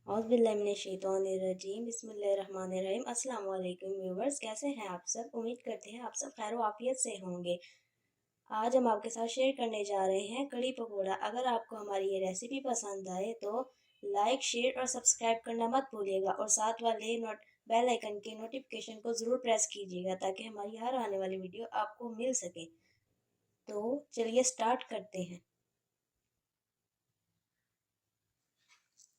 औज़ुबिल्लाहिमिनश्शैतानिर्रजीम बिस्मिल्लाहिर्रहमानिर्रहीम। अस्सलाम वालेकुम व्यूवर्स, कैसे हैं आप सब? उम्मीद करते हैं आप सब खैर आफियत से होंगे। आज हम आपके साथ शेयर करने जा रहे हैं कड़ी पकौड़ा। अगर आपको हमारी ये रेसिपी पसंद आए तो लाइक, शेयर और सब्सक्राइब करना मत भूलिएगा और साथ वाले बेल आइकन के नोटिफिकेशन को ज़रूर प्रेस कीजिएगा ताकि हमारी हर आने वाली वीडियो आपको मिल सके। तो चलिए स्टार्ट करते हैं।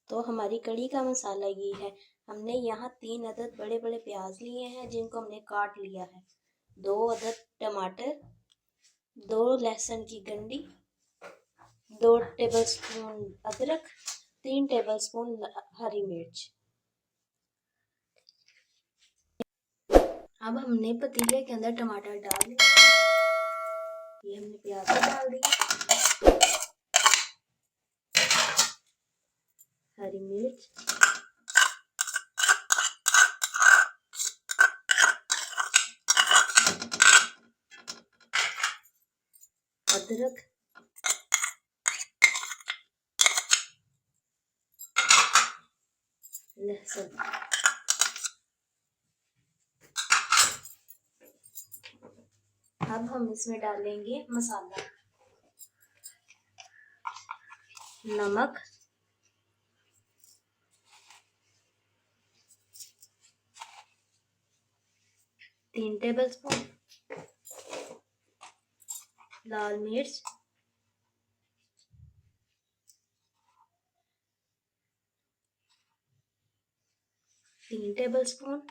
तो हमारी कड़ी का मसाला ये है। हमने यहाँ 3 अदद बड़े बड़े प्याज लिए हैं जिनको हमने काट लिया है, 2 अदद टमाटर, 2 लहसुन की गंडी, 2 टेबलस्पून अदरक, 3 टेबलस्पून हरी मिर्च। अब हमने पतीले के अंदर टमाटर डाल दिए, ये हमने प्याज डाल दिए, हरी मिर्च, अदरक, लहसुन। अब हम इसमें डालेंगे मसाला, नमक, तीन टेबलस्पून लाल मिर्च, 3 टेबलस्पून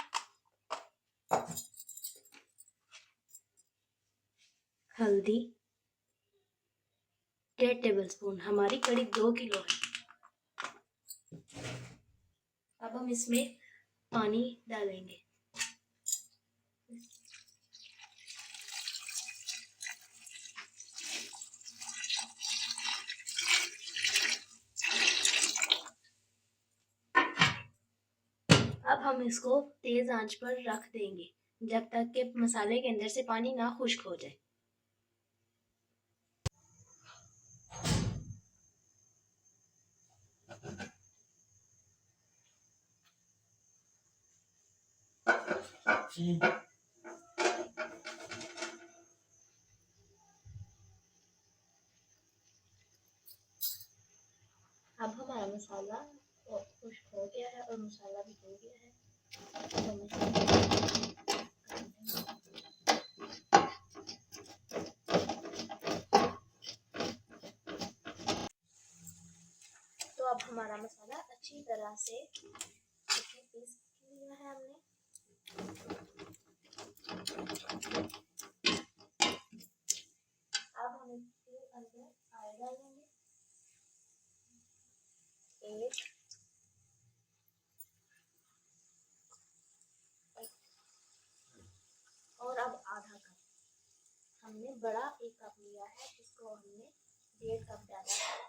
हल्दी, 1.5 टेबलस्पून। हमारी कड़ी 2 किलो है। अब हम इसमें पानी डालेंगे, अब हम इसको तेज आंच पर रख देंगे जब तक कि मसाले के अंदर से पानी ना खुश्क हो जाए। अब हमारा मसाला खुश्क हो गया है और मसाला भी हो गया है। तो अब हमारा मसाला अच्छी तरह से पीस लिया है हमने। अब हम इसके अंदर आयल डालेंगे, 1 और अब आधा कप। हमने बड़ा 1 कप लिया है, इसको हमने 1.5 कप डाला है।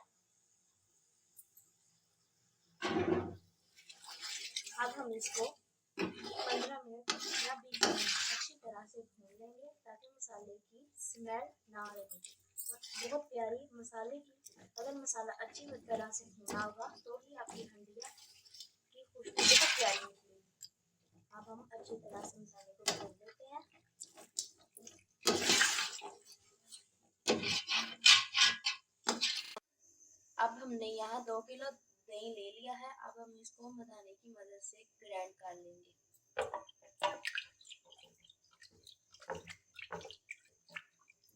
अब हम इसको 15 मिनट या 20 मिनट अच्छी तरह से भून लेंगे ताकि मसाले की स्मेल ना रहे। बहुत प्यारी मसाले की, अगर मसाला अच्छी तरह से भुना होगा तो ही आपकी हंडिया की खुशबू बहुत प्यारी निकलेगी। अब हम अच्छी तरह से मसाले को भून लेते हैं। अब हमने यहाँ 2 किलो दही ले लिया है। अब हम इसको मदानी की मदद से ग्राइंड कर लेंगे।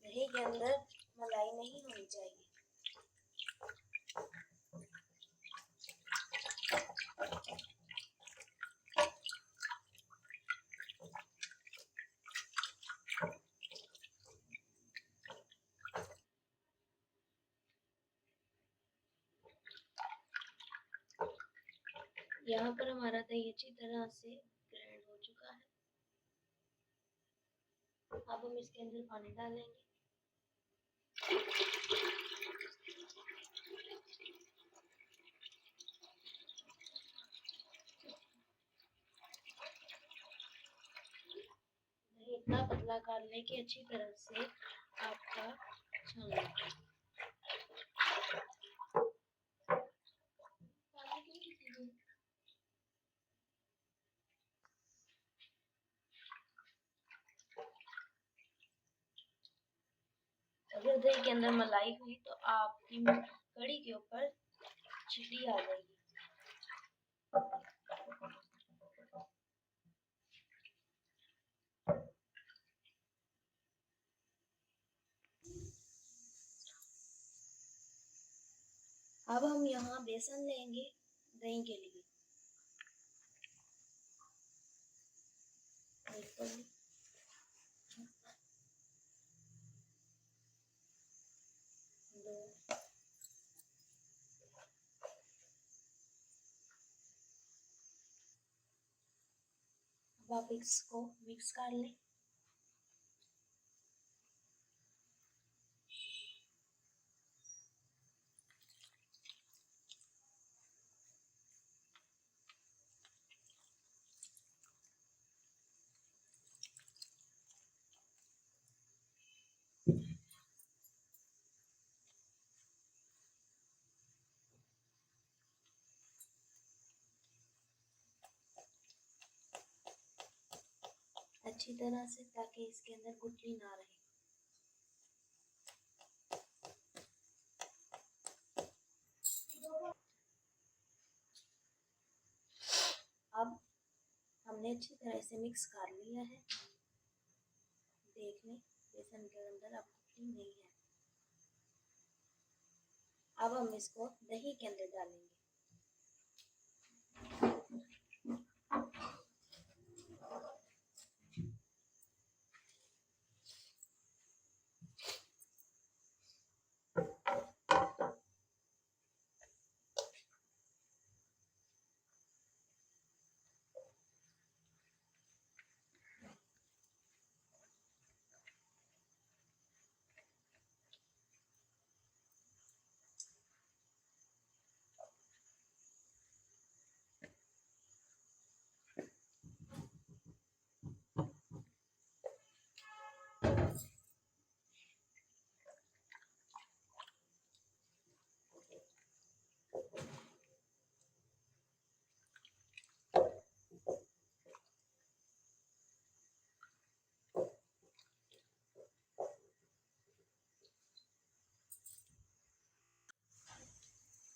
दही के अंदर मलाई नहीं होनी चाहिए। यहाँ पर हमारा दही अच्छी तरह से ग्राइंड हो चुका है। अब हम इसके अंदर पानी डालेंगे, दही इतना पतला कर लें कि अच्छी तरह से आपका छान। दही के अंदर मलाई हुई तो आपकी कड़ी के ऊपर छिटी आ जाएगी। अब हम यहाँ बेसन लेंगे दही के लिए। अब आप इसको मिक्स कर लें। अच्छी तरह से, ताकि इसके अंदर गुठली ना रहे। अब हमने अच्छी तरह से मिक्स कर लिया है। देख लें बेसन के अंदर अब गुठली नहीं है। अब हम इसको दही के अंदर डालेंगे।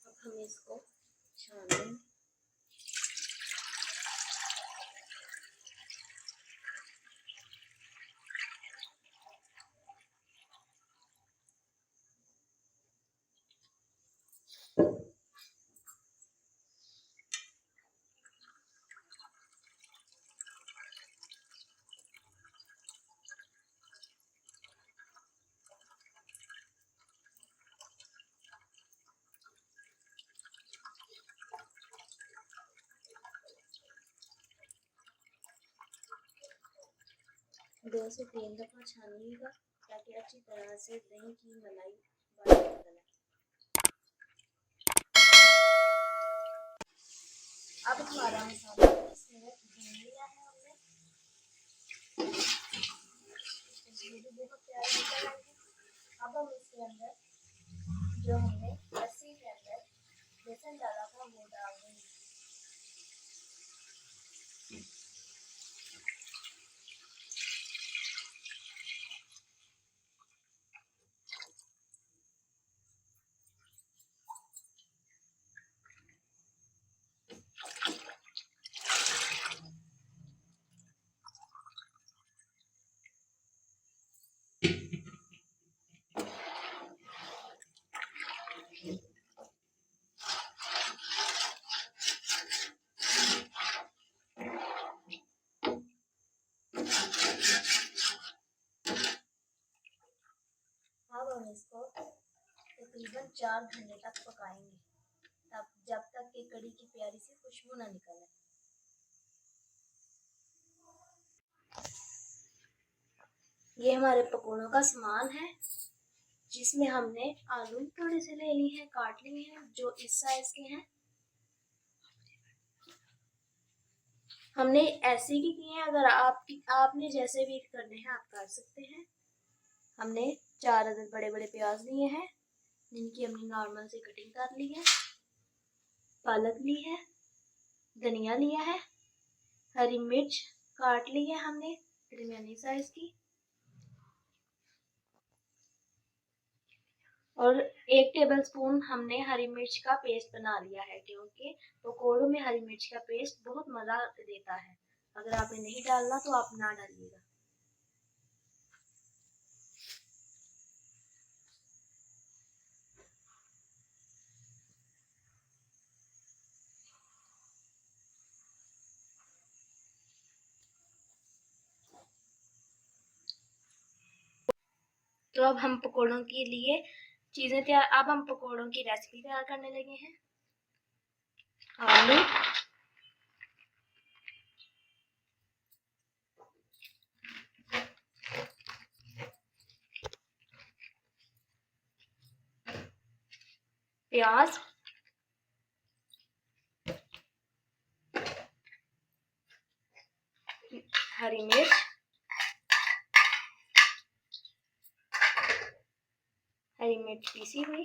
अब हम इसको छान लेंगे। दो से तीन दफ़ा छानिएगा ताकि अच्छी तरह से दही की मलाई बाहर निकल आए। अब हमारा मसाला भून लिया है हमने। बहुत प्यारा निकल आएगी। अब हम इसके अंदर जो हमने लस्सी के अंदर बेसन डाला था वो डाल देंगे। अब हम इसको तकरीबन 4 घंटे तक पकाएंगे, तब जब तक कि कड़ी की प्यारी सी खुशबू ना निकले। ये हमारे पकौड़ों का सामान है, जिसमें हमने आलू थोड़े से ले लिए हैं, काट लिए हैं, जो इस साइज के हैं। हमने ऐसे ही किए हैं, अगर आपने जैसे भी करने हैं आप कर सकते हैं। हमने 4 अदद बड़े बड़े प्याज लिए हैं, जिनकी हमने नॉर्मल से कटिंग कर ली है। पालक ली है, धनिया लिया है, हरी मिर्च काट ली है हमने दरमियानी साइज की। और 1 टेबलस्पून हमने हरी मिर्च का पेस्ट बना लिया है, क्योंकि पकौड़ों में हरी मिर्च का पेस्ट बहुत मज़ा देता है। अगर आपने नहीं डालना तो आप ना डालिएगा। तो अब हम पकौड़ों के लिए चीज़ें तैयार अब हम पकौड़ों की रेसिपी तैयार करने लगे हैं। आलू, प्याज, हरी मिर्च, हरी मिर्च पीसी हुई।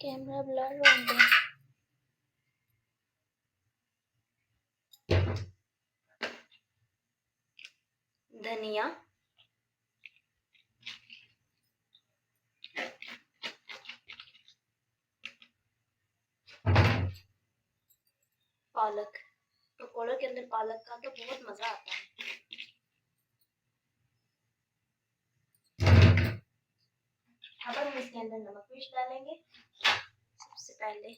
कैमरा ब्लर हो गया। धनिया, पालक। पकौड़ों के अंदर पालक का तो बहुत मजा आता है। अब हम इसके अंदर नमक मिर्च डालेंगे। सबसे पहले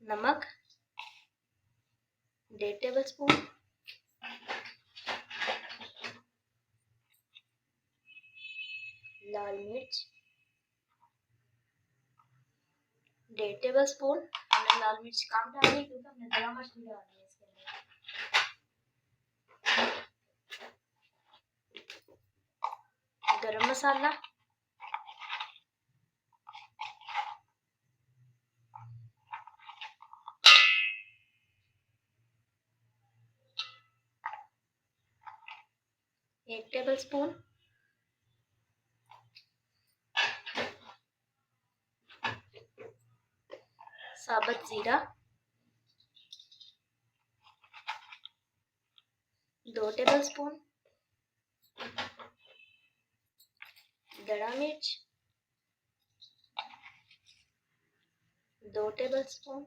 नमक 1.5 टेबलस्पून, लाल मिर्च 1.5 टेबलस्पून। हमने लाल मिर्च कम डाली क्योंकि हमने गरम मसाला डाली है इसके अंदर। गरम मसाला, एक टेबलस्पून। साबुत जीरा 2 टेबलस्पून। दड़ा मिर्च 2 टेबलस्पून।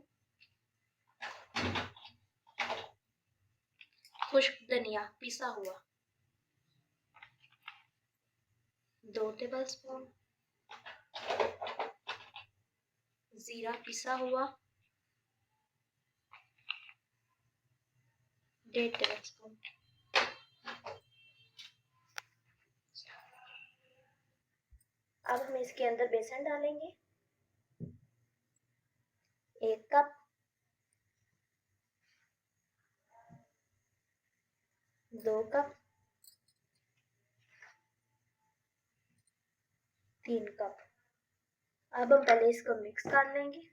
खुश्क धनिया पिसा हुआ 2 टेबलस्पून। जीरा पिसा हुआ 1.5 टेबलस्पून। अब हम इसके अंदर बेसन डालेंगे। 1 कप, 2 कप, 3 कप। अब हम पहले इसको मिक्स कर लेंगे।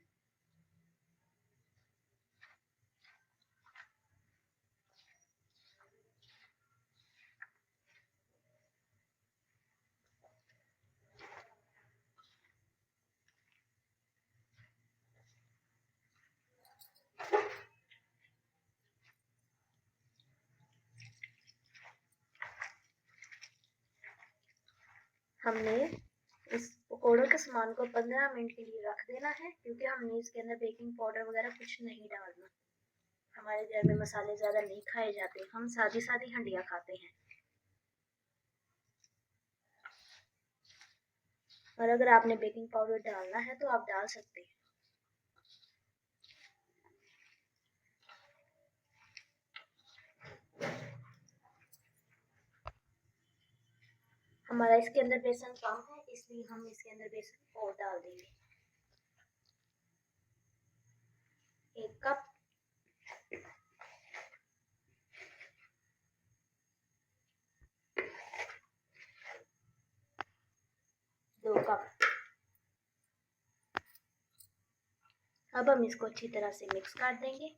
हमने इस पकौड़ों के सामान को 15 मिनट के लिए रख देना है, क्योंकि हमने इसके अंदर बेकिंग पाउडर वगैरह कुछ नहीं डालना। हमारे घर में मसाले ज़्यादा नहीं खाए जाते, हम सादी सादी हंडिया खाते हैं। और अगर आपने बेकिंग पाउडर डालना है तो आप डाल सकते हैं। हमारा इसके अंदर बेसन कम है, इसलिए हम इसके अंदर बेसन और डाल देंगे। 1 कप, 2 कप। अब हम इसको अच्छी तरह से मिक्स कर देंगे।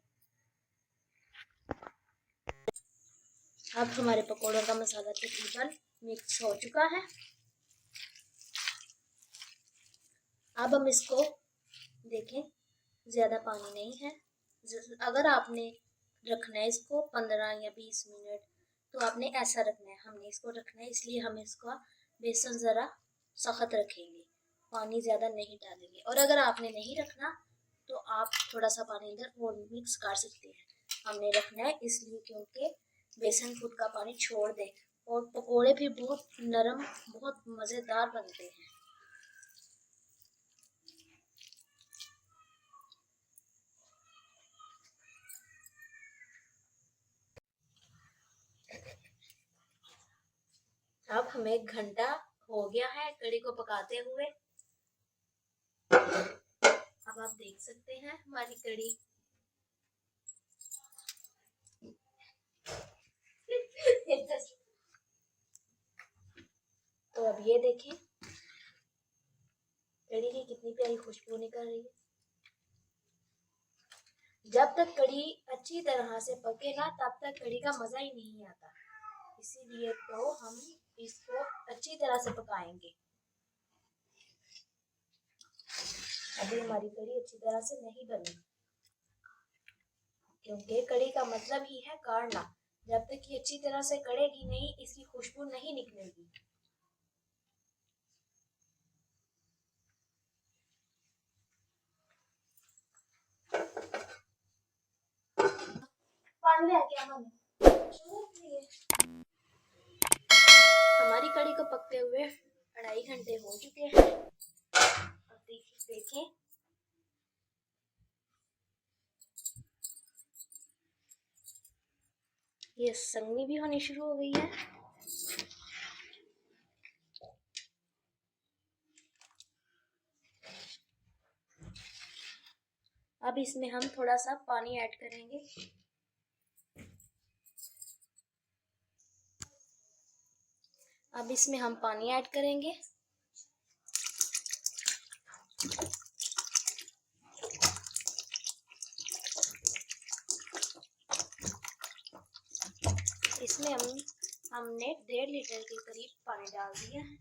अब हमारे पकौड़ों का मसाला तकरीबन मिक्स हो चुका है। अब हम इसको देखें, ज़्यादा पानी नहीं है। अगर आपने रखना है इसको 15 या 20 मिनट तो आपने ऐसा रखना है, हमने इसको रखना है, इसलिए हम इसका बेसन ज़रा सख्त रखेंगे, पानी ज़्यादा नहीं डालेंगे। और अगर आपने नहीं रखना तो आप थोड़ा सा पानी अंदर और मिक्स कर सकते हैं। हमने रखना है इसलिए क्योंकि बेसन खुद का पानी छोड़ दे और पकोड़े भी बहुत नरम, बहुत मज़ेदार बनते हैं। अब हमें 1 घंटा हो गया है कढ़ी को पकाते हुए। अब आप देख सकते हैं हमारी कढ़ी तो अब ये देखें कढ़ी की कितनी प्यारी खुशबू निकल रही है। जब तक कढ़ी अच्छी तरह से पके ना तब तक कढ़ी का मजा ही नहीं आता, इसीलिए तो हम इसको अच्छी तरह से पकाएंगे। अभी हमारी कढ़ी अच्छी तरह से नहीं बनी क्योंकि कढ़ी का मतलब ही है काढ़ना। जब तक ये अच्छी तरह से कढ़ेगी नहीं इसकी खुशबू नहीं निकलेगी। पानी आ गया हमारी कढ़ी को पकते हुए 2.5 घंटे हो चुके हैं। अब देखें ये संगनी भी होनी शुरू हो गई है। अब इसमें हम थोड़ा सा पानी ऐड करेंगे। अब इसमें हम पानी ऐड करेंगे। इसमें हमने 1.5 लीटर के करीब पानी डाल दिया है।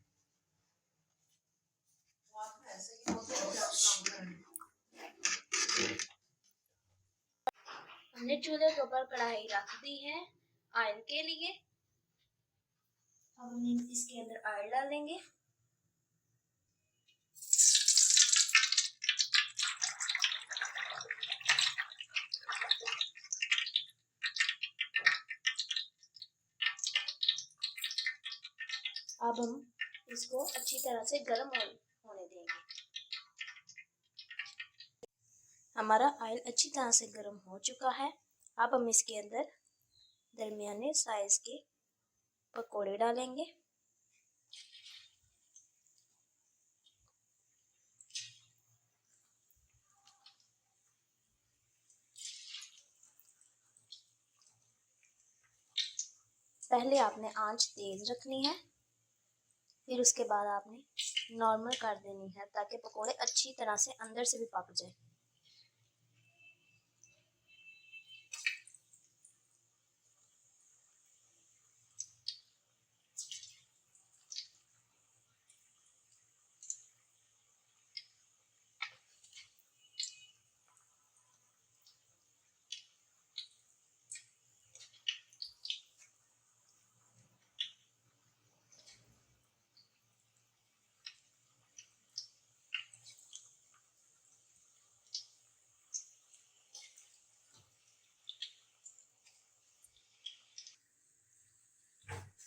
हमने चूल्हे के ऊपर कढ़ाई रख दी है ऑयल के लिए। अब हम इसके अंदर ऑयल डालेंगे। अब हम इसको अच्छी तरह से गर्म होने देंगे। हमारा ऑयल अच्छी तरह से गर्म हो चुका है। अब हम इसके अंदर दरमियाने साइज के पकोड़े डालेंगे। पहले आपने आंच तेज रखनी है, फिर उसके बाद आपने नॉर्मल कर देनी है ताकि पकोड़े अच्छी तरह से अंदर से भी पक जाए।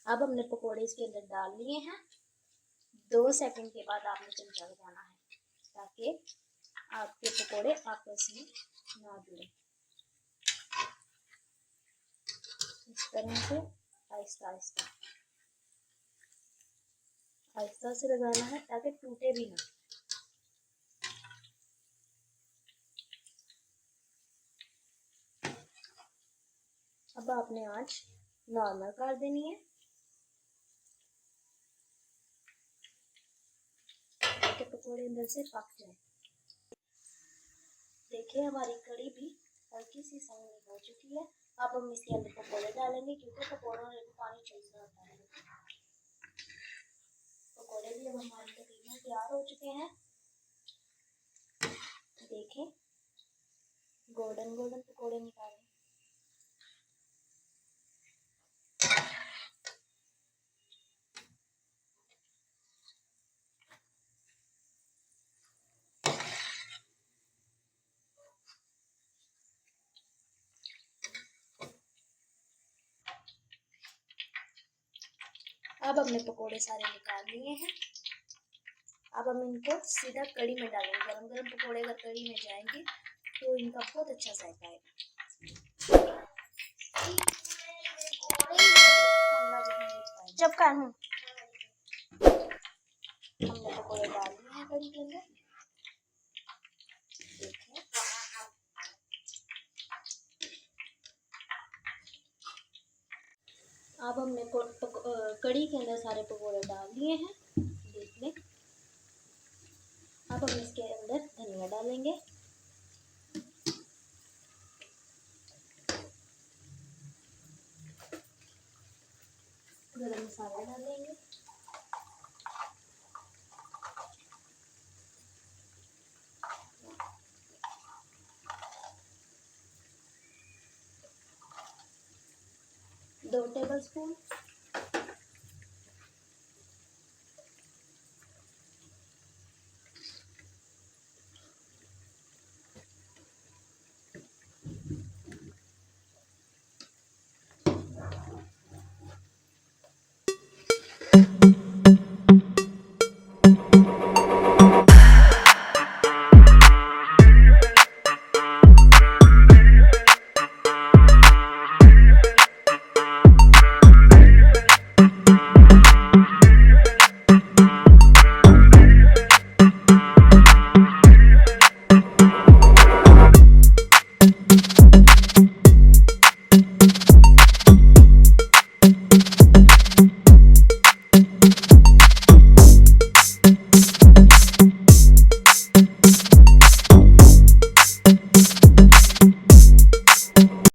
अब हमने पकोड़े इसके अंदर डाल लिए हैं। 2 सेकंड के बाद आपने चमचा लगाना है ताकि आपके पकोड़े आपस में ना जुड़े। इस तरह से आहिस्ता आहिस्ता आहिस्ता से लगाना है ताकि टूटे भी ना। अब आपने आंच नॉर्मल कर देनी है ताकि पकोड़े अंदर से पक जाए। देखिए हमारी कढ़ी भी हल्की सी सनी हो चुकी है। अब हम इसके अंदर पकोड़े डालेंगे क्योंकि पकोड़ों में पानी चूसना होता है। पकोड़े भी अब हमारे तकरीबन तैयार हो चुके हैं। देखें गोल्डन गोल्डन पकोड़े निकाले। अब हमने पकोड़े सारे निकाल लिए हैं। अब हम इनको सीधा कढ़ी में डालेंगे। गरम गरम पकोड़े अगर कढ़ी में जाएंगे तो इनका बहुत अच्छा जायका आएगा। जब का हूँ हमने पकोड़े डाल दिए हैं कढ़ी के अंदर। देखिए अब हमने कढ़ी के अंदर सारे पकोड़े डाल दिए हैं। देख लें। अब हम इसके अंदर धनिया डालेंगे, गरम मसाला डालेंगे, दो टेबलस्पून